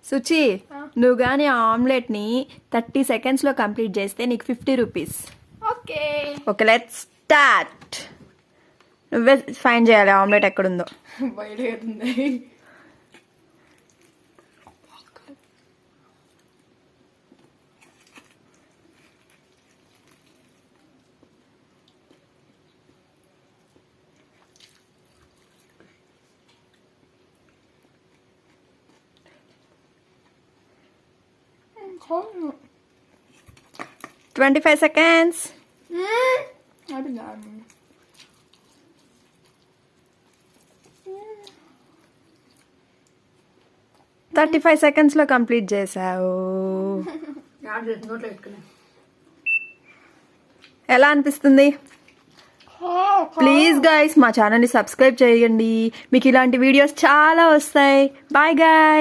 సుచి నువ్వు కానీ ఆ ఆమ్లెట్ని 30 సెకండ్స్లో కంప్లీట్ చేస్తే నీకు 50 rupees. Okay okay let's start. నువ్వే ఫైండ్ చేయాలి ఆమ్లెట్ ఎక్కడుందో. బయట ఉంది. Cool. 25 seconds. I've been done. 35 సెకండ్స్లో కంప్లీట్ చేసావు. ఎలా అనిపిస్తుంది? ప్లీజ్ గైస్ మా ఛానల్ని సబ్స్క్రైబ్ చేయండి, మీకు ఇలాంటి వీడియోస్ చాలా వస్తాయి. Bye guys.